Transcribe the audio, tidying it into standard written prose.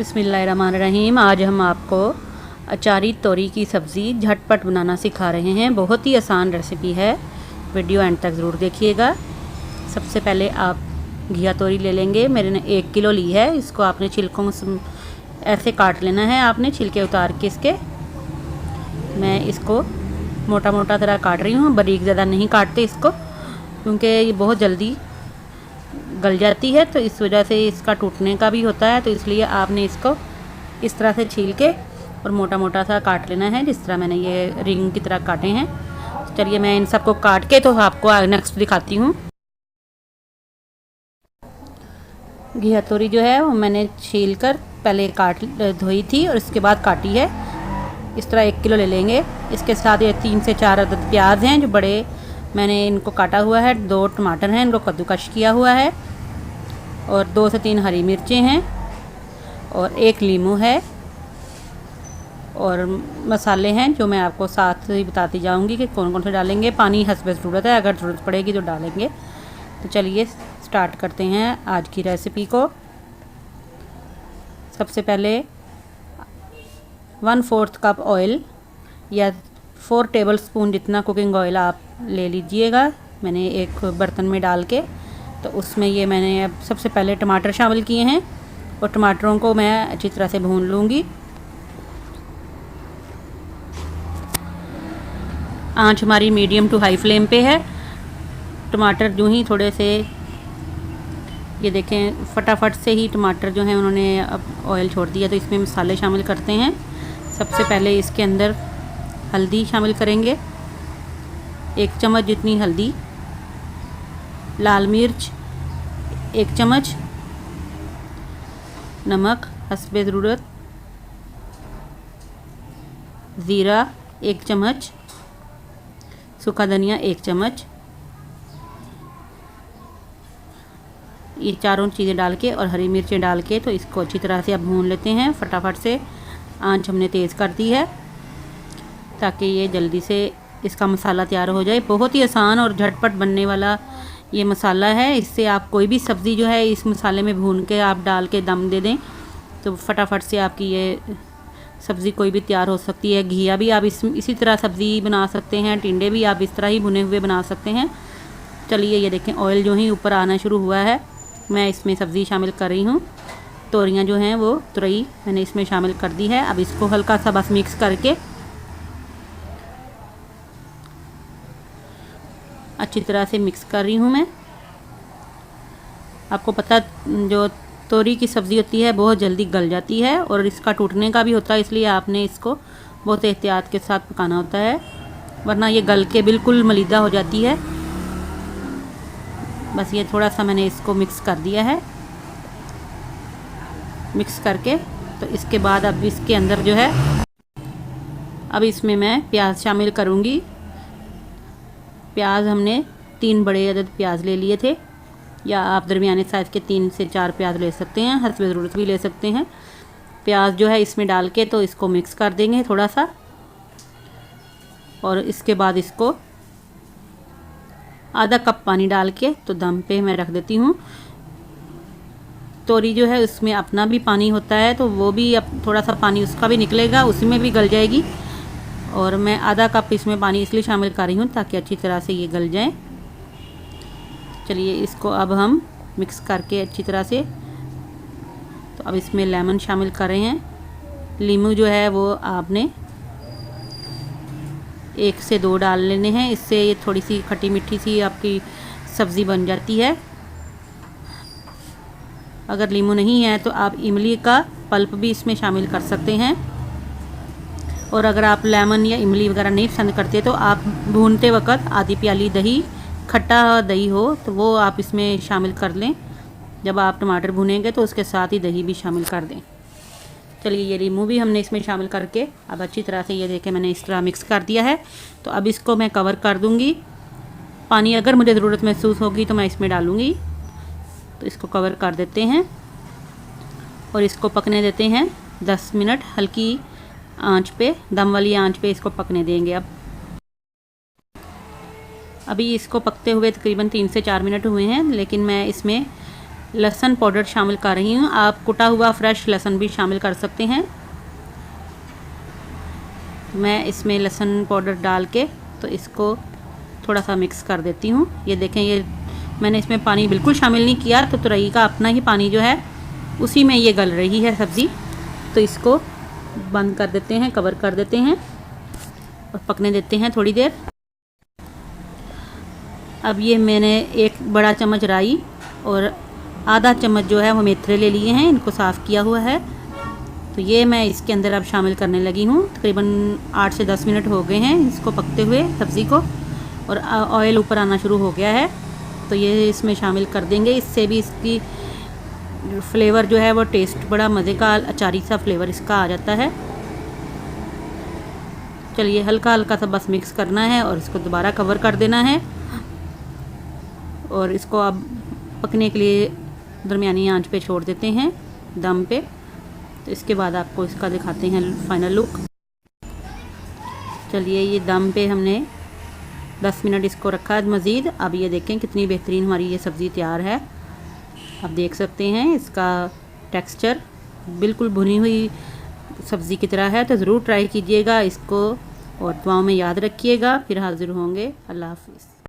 बिस्मिल्लाहिर्रहमानिर्रहीम। आज हम आपको अचारी तोरी की सब्ज़ी झटपट बनाना सिखा रहे हैं। बहुत ही आसान रेसिपी है, वीडियो एंड तक ज़रूर देखिएगा। सबसे पहले आप घिया तोरी ले लेंगे। मैंने 1 किलो ली है। इसको आपने छिलकों से ऐसे काट लेना है, आपने छिलके उतार के इसके। मैं इसको मोटा मोटा तरह काट रही हूँ, बारीक ज़्यादा नहीं काटते इसको, क्योंकि ये बहुत जल्दी गल जाती है, तो इस वजह से इसका टूटने का भी होता है। तो इसलिए आपने इसको इस तरह से छील के और मोटा मोटा सा काट लेना है, जिस तरह मैंने ये रिंग की तरह काटे हैं। चलिए मैं इन सबको काट के तो आपको नेक्स्ट दिखाती हूँ। घिया तोरी जो है वो मैंने छील कर पहले धोई थी और इसके बाद काटी है। इस तरह 1 किलो ले लेंगे। इसके साथ ये 3 से 4 अदद प्याज हैं जो बड़े, मैंने इनको काटा हुआ है। 2 टमाटर हैं, इनको कद्दूकश किया हुआ है, और 2 से 3 हरी मिर्चें हैं, और 1 लीमू है, और मसाले हैं जो मैं आपको साथ ही बताती जाऊंगी कि कौन कौन से डालेंगे। पानी हस्बे ज़रूरत है, अगर ज़रूरत पड़ेगी तो डालेंगे। तो चलिए स्टार्ट करते हैं आज की रेसिपी को। सबसे पहले 1/4 कप ऑयल या 4 टेबल स्पून जितना कुकिंग ऑयल आप ले लीजिएगा। मैंने एक बर्तन में डाल के, तो उसमें ये मैंने अब सबसे पहले टमाटर शामिल किए हैं, और टमाटरों को मैं अच्छी तरह से भून लूँगी। आंच हमारी मीडियम टू हाई फ्लेम पे है। टमाटर जो ही थोड़े से, ये देखें फटाफट से ही टमाटर जो हैं उन्होंने अब ऑयल छोड़ दिया। तो इसमें मसाले शामिल करते हैं। सबसे पहले इसके अंदर हल्दी शामिल करेंगे, 1 चम्मच जितनी हल्दी, लाल मिर्च 1 चम्मच, नमक हस्बे ज़रूरत, ज़ीरा 1 चम्मच, सूखा धनिया 1 चम्मच। ये चारों चीज़ें डाल के और हरी मिर्चें डाल के तो इसको अच्छी तरह से अब भून लेते हैं फटाफट से। आंच हमने तेज़ कर दी है ताकि ये जल्दी से इसका मसाला तैयार हो जाए। बहुत ही आसान और झटपट बनने वाला ये मसाला है। इससे आप कोई भी सब्ज़ी जो है इस मसाले में भून के आप डाल के दम दे दें तो फटाफट से आपकी ये सब्ज़ी कोई भी तैयार हो सकती है। घिया भी आप इसी तरह सब्ज़ी बना सकते हैं, टिंडे भी आप इस तरह ही भुने हुए बना सकते हैं। चलिए ये देखें ऑयल जो ही ऊपर आना शुरू हुआ है, मैं इसमें सब्ज़ी शामिल कर रही हूँ। तोरियाँ जो हैं वो तुरई मैंने इसमें शामिल कर दी है। अब इसको हल्का सा बस मिक्स करके अच्छी तरह से मिक्स कर रही हूँ मैं। आपको पता, जो तोरी की सब्ज़ी होती है बहुत जल्दी गल जाती है और इसका टूटने का भी होता है, इसलिए आपने इसको बहुत एहतियात के साथ पकाना होता है, वरना ये गल के बिल्कुल मलीदा हो जाती है। बस ये थोड़ा सा मैंने इसको मिक्स कर दिया है। मिक्स करके तो इसके बाद अब इसके अंदर जो है, अब इसमें मैं प्याज शामिल करूँगी। प्याज हमने 3 बड़े अदद प्याज ले लिए थे, या आप दरमियाने साइज़ के 3 से 4 प्याज ले सकते हैं, हस्बे ज़रूरत भी ले सकते हैं। प्याज जो है इसमें डाल के तो इसको मिक्स कर देंगे थोड़ा सा, और इसके बाद इसको आधा कप पानी डाल के तो दम पे मैं रख देती हूँ। तोरी जो है उसमें अपना भी पानी होता है, तो वो भी अब थोड़ा सा पानी उसका भी निकलेगा, उसी में भी गल जाएगी। और मैं आधा कप इसमें पानी इसलिए शामिल कर रही हूँ ताकि अच्छी तरह से ये गल जाए। चलिए इसको अब हम मिक्स करके अच्छी तरह से, तो अब इसमें लेमन शामिल कर रहे हैं। लीमू जो है वो आपने 1 से 2 डाल लेने हैं, इससे ये थोड़ी सी खट्टी मीठी सी आपकी सब्ज़ी बन जाती है। अगर लीमू नहीं है तो आप इमली का पल्प भी इसमें शामिल कर सकते हैं, और अगर आप लेमन या इमली वगैरह नहीं पसंद करते तो आप भूनते वक्त आधी प्याली दही, खट्टा दही हो तो वो आप इसमें शामिल कर लें। जब आप टमाटर भुनेंगे तो उसके साथ ही दही भी शामिल कर दें। चलिए ये लीमू भी हमने इसमें शामिल करके अब अच्छी तरह से, ये देखें मैंने इस तरह मिक्स कर दिया है। तो अब इसको मैं कवर कर दूँगी। पानी अगर मुझे ज़रूरत महसूस होगी तो मैं इसमें डालूँगी। तो इसको कवर कर देते हैं और इसको पकने देते हैं 10 मिनट हल्की आंच पे, दम वाली आंच पे इसको पकने देंगे। अब अभी इसको पकते हुए तकरीबन 3 से 4 मिनट हुए हैं, लेकिन मैं इसमें लहसुन पाउडर शामिल कर रही हूँ। आप कुटा हुआ फ्रेश लहसुन भी शामिल कर सकते हैं। मैं इसमें लहसुन पाउडर डाल के तो इसको थोड़ा सा मिक्स कर देती हूँ। ये देखें, ये मैंने इसमें पानी बिल्कुल शामिल नहीं किया, तो तुरई का अपना ही पानी जो है उसी में ये गल रही है सब्ज़ी। तो इसको बंद कर देते हैं, कवर कर देते हैं और पकने देते हैं थोड़ी देर। अब ये मैंने एक बड़ा चम्मच राई और आधा चम्मच जो है वो मेथरे ले लिए हैं, इनको साफ़ किया हुआ है। तो ये मैं इसके अंदर अब शामिल करने लगी हूँ। तकरीबन 8 से 10 मिनट हो गए हैं इसको पकते हुए सब्ज़ी को, और ऑयल ऊपर आना शुरू हो गया है। तो ये इसमें शामिल कर देंगे। इससे भी इसकी फ्लेवर जो है वो टेस्ट बड़ा मज़े का अचारी सा फ्लेवर इसका आ जाता है। चलिए हल्का हल्का सा बस मिक्स करना है और इसको दोबारा कवर कर देना है और इसको अब पकने के लिए दरमियानी आंच पे छोड़ देते हैं दम पे। तो इसके बाद आपको इसका दिखाते हैं फाइनल लुक। चलिए ये दम पे हमने 10 मिनट इसको रखा मज़ीद। अब ये देखें कितनी बेहतरीन हमारी ये सब्ज़ी तैयार है। आप देख सकते हैं इसका टेक्सचर बिल्कुल भुनी हुई सब्ज़ी की तरह है। तो ज़रूर ट्राई कीजिएगा इसको और दुआओं में याद रखिएगा। फिर हाज़िर होंगे। अल्लाह हाफ़िज़।